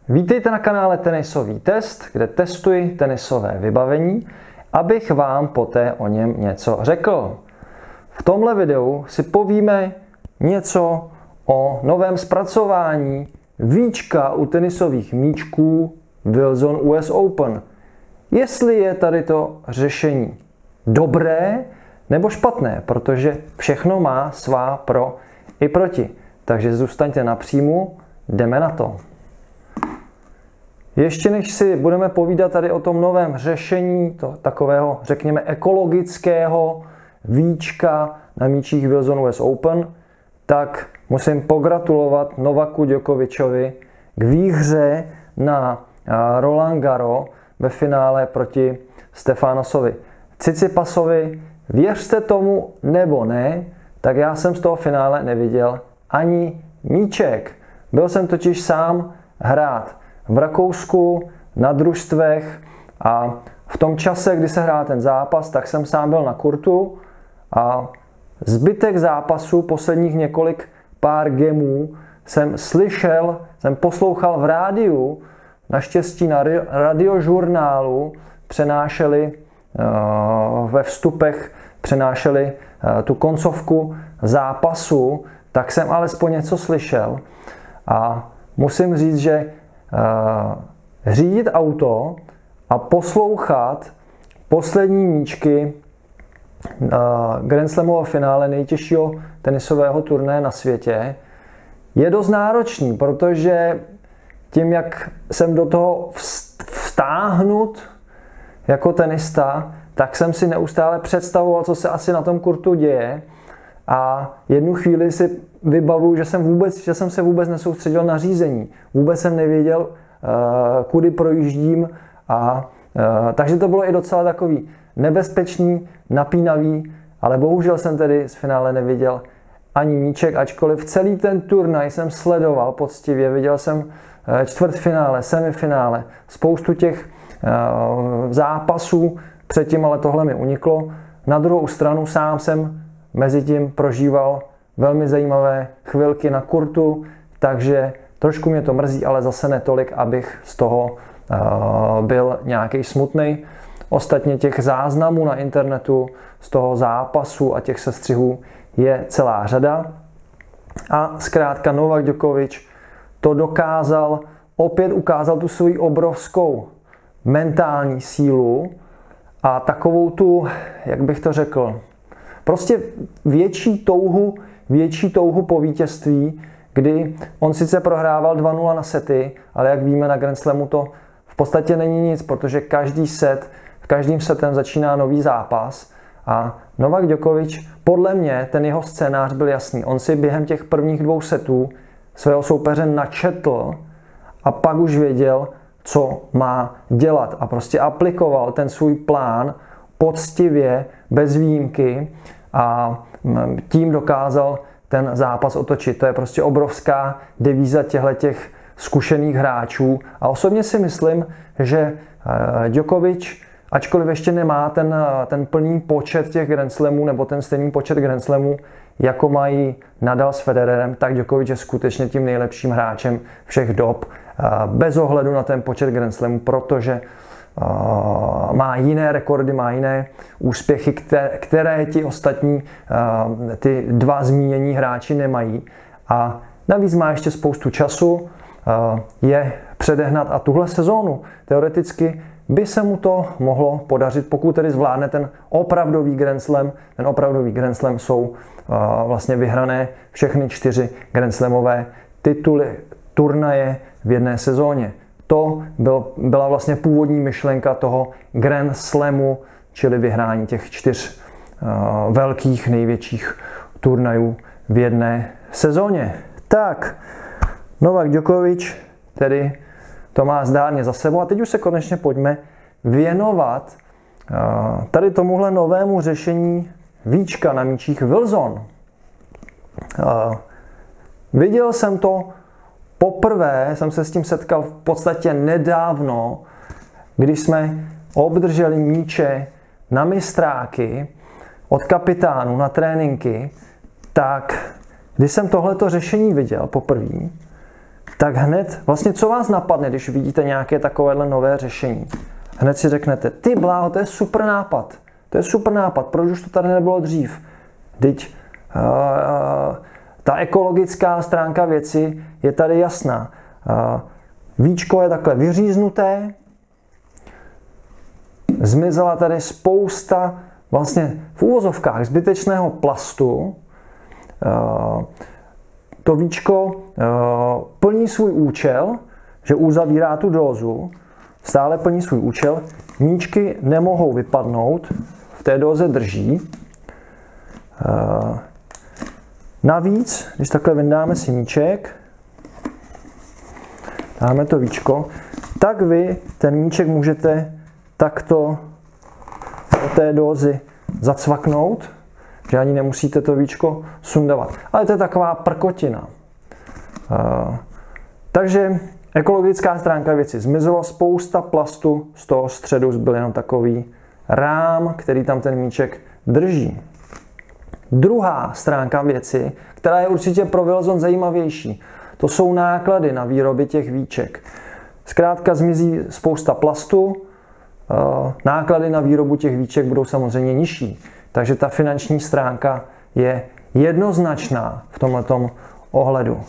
Vítejte na kanále Tenisový test, kde testuji tenisové vybavení, abych vám poté o něm něco řekl. V tomhle videu si povíme něco o novém zpracování víčka u tenisových míčků Wilson US Open. Jestli je tady to řešení dobré nebo špatné, protože všechno má svá pro i proti. Takže zůstaňte napřímu, jdeme na to. Ještě než si budeme povídat tady o tom novém řešení, takového, řekněme, ekologického víčka na míčích Wilson US Open, tak musím pogratulovat Novaku Djokovičovi k výhře na Roland Garros ve finále proti Stefanosovi Tsitsipasovi. Věřte tomu nebo ne, tak já jsem z toho finále neviděl ani míček. Byl jsem totiž sám hrát v Rakousku na družstvech a v tom čase, kdy se hrál ten zápas, tak jsem sám byl na kurtu a zbytek zápasu, posledních několik pár gemů, jsem poslouchal v rádiu, naštěstí na radiožurnálu přenášeli ve vstupech tu koncovku zápasu, tak jsem alespoň něco slyšel. A musím říct, že řídit auto a poslouchat poslední míčky Grand Slamového finále nejtěžšího tenisového turnaje na světě je dost náročný, protože tím, jak jsem do toho vstáhnut jako tenista, tak jsem si neustále představoval, co se asi na tom kurtu děje. A jednu chvíli si vybavuju, že jsem se vůbec nesoustředil na řízení. Vůbec jsem nevěděl, kudy projíždím. Takže to bylo i docela takový nebezpečný, napínavý, ale bohužel jsem tedy z finále neviděl ani míček, ačkoliv celý ten turnaj jsem sledoval poctivě. Viděl jsem čtvrtfinále, semifinále, spoustu těch zápasů předtím, ale tohle mi uniklo. Na druhou stranu sám jsem mezitím prožíval velmi zajímavé chvilky na kurtu, takže trošku mě to mrzí, ale zase netolik, abych z toho byl nějaký smutnej. Ostatně těch záznamů na internetu z toho zápasu a těch sestřihů je celá řada. A zkrátka Novak Djokovič to dokázal, opět ukázal tu svoji obrovskou mentální sílu a takovou tu, jak bych to řekl, prostě větší touhu po vítězství, kdy on sice prohrával 2-0 na sety, ale jak víme na Grand Slamu to v podstatě není nic, protože každým setem začíná nový zápas a Novak Djokovič, podle mě ten jeho scénář byl jasný. On si během těch prvních 2 setů svého soupeře načetl a pak už věděl, co má dělat a prostě aplikoval ten svůj plán poctivě, bez výjimky a tím dokázal ten zápas otočit. To je prostě obrovská devíza těch zkušených hráčů a osobně si myslím, že Djokovič, ačkoliv ještě nemá ten plný počet těch Grand Slamů nebo ten stejný počet Grand Slamů, jako mají Nadal s Federerem, tak Djokovič je skutečně tím nejlepším hráčem všech dob, bez ohledu na ten počet Grand Slamů, protože má jiné rekordy, má jiné úspěchy, které ti ostatní, ty 2 zmínění hráči nemají. A navíc má ještě spoustu času, je předehnat a tuhle sezónu teoreticky by se mu to mohlo podařit, pokud tedy zvládne ten opravdový Grand Slam. Ten opravdový Grand Slam jsou vlastně vyhrané všechny 4 Grand Slamové tituly, turnaje v jedné sezóně. To byla vlastně původní myšlenka toho Grand Slamu, čili vyhrání těch 4 velkých, největších turnajů v jedné sezóně. Tak, Novak Djokovič tedy to má zdárně za sebou a teď už se konečně pojďme věnovat tady tomuhle novému řešení víčka na míčích Wilson. Viděl jsem to poprvé, jsem se s tím setkal v podstatě nedávno, když jsme obdrželi míče na mistráky od kapitánů na tréninky, tak když jsem tohleto řešení viděl poprvé, tak hned, vlastně co vás napadne, když vidíte nějaké takovéhle nové řešení? Hned si řeknete, ty bláho, to je super nápad. To je super nápad, proč už to tady nebylo dřív? Vždyť ta ekologická stránka věci je tady jasná. Víčko je takhle vyříznuté, zmizela tady spousta vlastně v úvozovkách zbytečného plastu. To víčko plní svůj účel, že uzavírá tu dózu, stále plní svůj účel. Míčky nemohou vypadnout, v té dóze drží. Navíc, když takhle vyndáme si míček, dáme to víčko, tak vy ten míček můžete takto do té dózy zacvaknout, že ani nemusíte to víčko sundavat. Ale to je taková prkotina. Takže ekologická stránka věci zmizela, spousta plastu, z toho středu zbyl jenom takový rám, který tam ten míček drží. Druhá stránka věci, která je určitě pro Wilson zajímavější, to jsou náklady na výroby těch víček. Zkrátka zmizí spousta plastu, náklady na výrobu těch víček budou samozřejmě nižší. Takže ta finanční stránka je jednoznačná v tomhletom ohledu.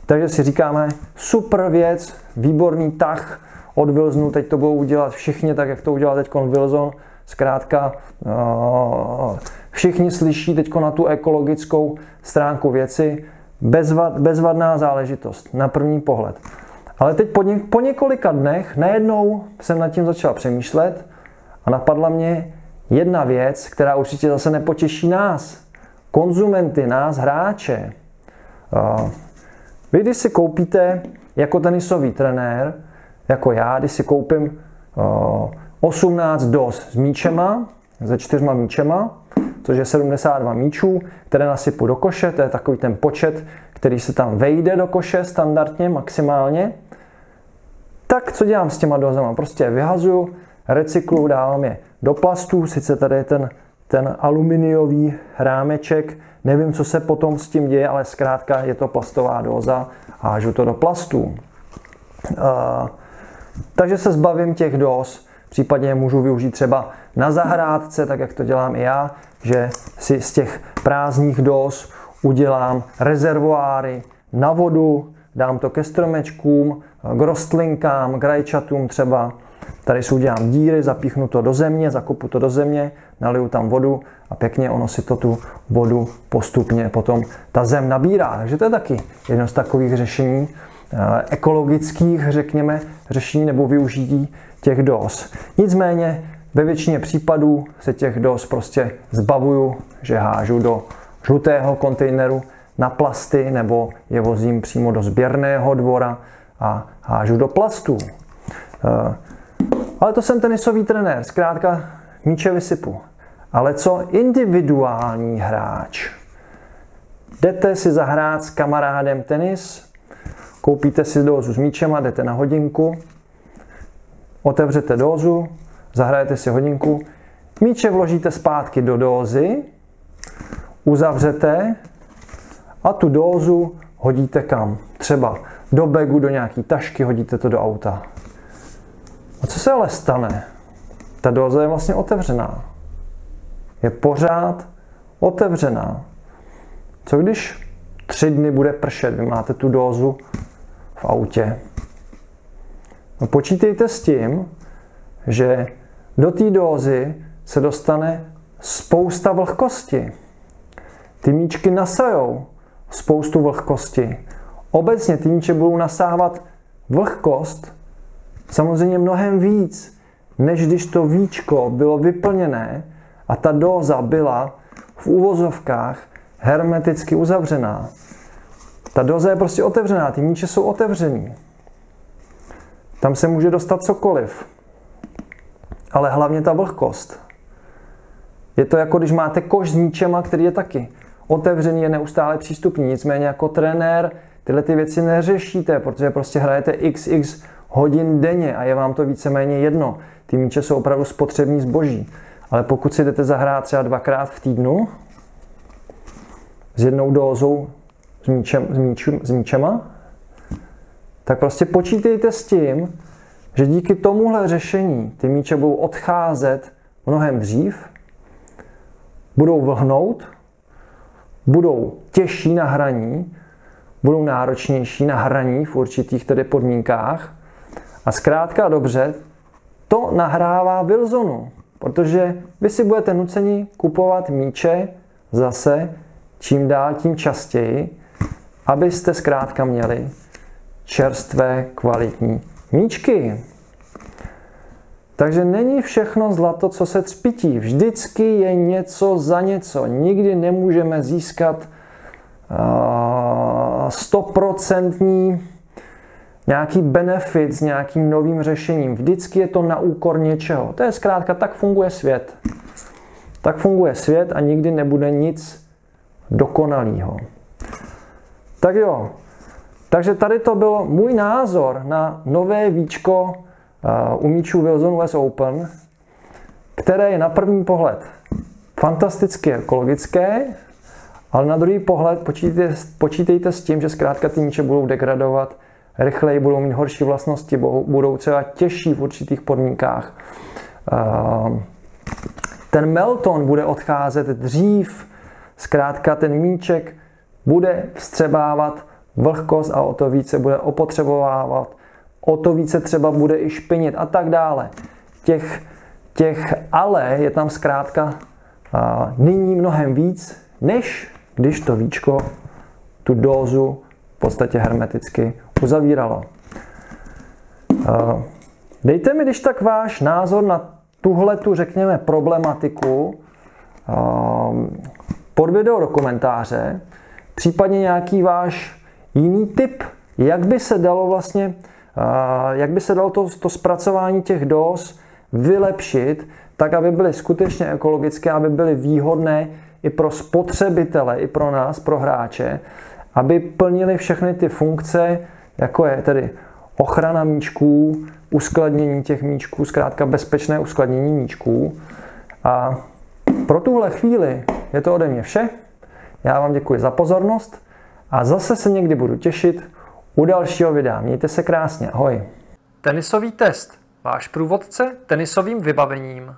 Takže si říkáme, super věc, výborný tah od Wilsonu, teď to budou dělat všichni, tak jak to udělal teď Wilson. Zkrátka všichni slyší teď na tu ekologickou stránku věci, bezvadná záležitost na první pohled. Ale teď po několika dnech najednou jsem nad tím začal přemýšlet a napadla mě jedna věc, která určitě zase nepotěší nás, konzumenty, nás, hráče. Vy, když si koupíte jako tenisový trenér, jako já, když si koupím 18 dos s míčema, se 4 míčema, což je 72 míčů, které nasypu do koše, to je takový ten počet, který se tam vejde do koše standardně, maximálně. Tak co dělám s těma dozama? Prostě je vyhazuju, recykluju, dávám je do plastů, sice tady je ten aluminiový rámeček, nevím, co se potom s tím děje, ale zkrátka je to plastová dóza a hážu to do plastů. Takže se zbavím těch dóz, případně je můžu využít třeba na zahrádce, tak jak to dělám i já, že si z těch prázdných dóz udělám rezervoáry na vodu, dám to ke stromečkům, k rostlinkám, k rajčatům třeba. Tady si udělám díry, zapíchnu to do země, zakopu to do země, naliju tam vodu a pěkně ono si to tu vodu postupně potom ta zem nabírá. Takže to je taky jedno z takových řešení, ekologických, řekněme, řešení nebo využití těch dóz. Nicméně ve většině případů se těch dóz prostě zbavuju, že hážu do žlutého kontejneru na plasty nebo je vozím přímo do sběrného dvora a hážu do plastů. Ale to jsem tenisový trenér, zkrátka míče vysypu. Ale co individuální hráč? Jdete si zahrát s kamarádem tenis, koupíte si dózu s míčema, jdete na hodinku, otevřete dózu, zahrajete si hodinku, míče vložíte zpátky do dózy, uzavřete a tu dózu hodíte kam? Třeba do bagu, do nějaký tašky, hodíte to do auta. A co se ale stane? Ta dóza je vlastně otevřená. Je pořád otevřená. Co když 3 dny bude pršet? Vy máte tu dózu v autě. No počítejte s tím, že do té dózy se dostane spousta vlhkosti. Ty míčky nasajou spoustu vlhkosti. Obecně ty míče budou nasávat vlhkost samozřejmě mnohem víc, než když to víčko bylo vyplněné a ta dóza byla v uvozovkách hermeticky uzavřená. Ta dóza je prostě otevřená, ty míče jsou otevřený. Tam se může dostat cokoliv. Ale hlavně ta vlhkost. Je to jako když máte koš s míčema, který je taky otevřený, je neustále přístupný. Nicméně jako trenér tyhle ty věci neřešíte, protože prostě hrajete xx hodin denně a je vám to víceméně jedno. Ty míče jsou opravdu spotřební zboží. Ale pokud si jdete zahrát třeba 2krát v týdnu s jednou dózou s míčema, tak prostě počítejte s tím, že díky tomuhle řešení ty míče budou odcházet mnohem dřív, budou vlhnout, budou těžší na hraní, budou náročnější na hraní v určitých tedy podmínkách a zkrátka dobře to nahrává Wilsonu, protože vy si budete nuceni kupovat míče zase čím dál tím častěji, abyste zkrátka měli čerstvé kvalitní míčky. Takže není všechno zlato, co se třpytí. Vždycky je něco za něco. Nikdy nemůžeme získat 100% nějaký benefit s nějakým novým řešením. Vždycky je to na úkor něčeho. To je zkrátka, tak funguje svět. Tak funguje svět a nikdy nebude nic dokonalého. Tak jo. Takže tady to byl můj názor na nové víčko u míčů Wilson US Open, které je na první pohled fantasticky ekologické, ale na druhý pohled počítejte s tím, že zkrátka ty míče budou degradovat rychleji, budou mít horší vlastnosti, budou třeba těžší v určitých podmínkách. Ten melton bude odcházet dřív, zkrátka ten míček bude vstřebávat vlhkost a o to více bude opotřebovávat, o to více třeba bude i špinit a tak dále. Těch ale je tam zkrátka nyní mnohem víc, než když to víčko tu dózu v podstatě hermeticky uzavíralo. Dejte mi když tak váš názor na tuhletu, řekněme, problematiku pod video do komentáře, případně nějaký váš jiný tip, jak by se dalo vlastně, to zpracování těch dóz vylepšit, tak aby byly skutečně ekologické, aby byly výhodné i pro spotřebitele, i pro nás, pro hráče, aby plnily všechny ty funkce, jako je tedy ochrana míčků, uskladnění těch míčků, zkrátka bezpečné uskladnění míčků. A pro tuhle chvíli je to ode mě vše. Já vám děkuji za pozornost a zase se někdy budu těšit u dalšího videa. Mějte se krásně, ahoj. Tenisový test. Váš průvodce tenisovým vybavením.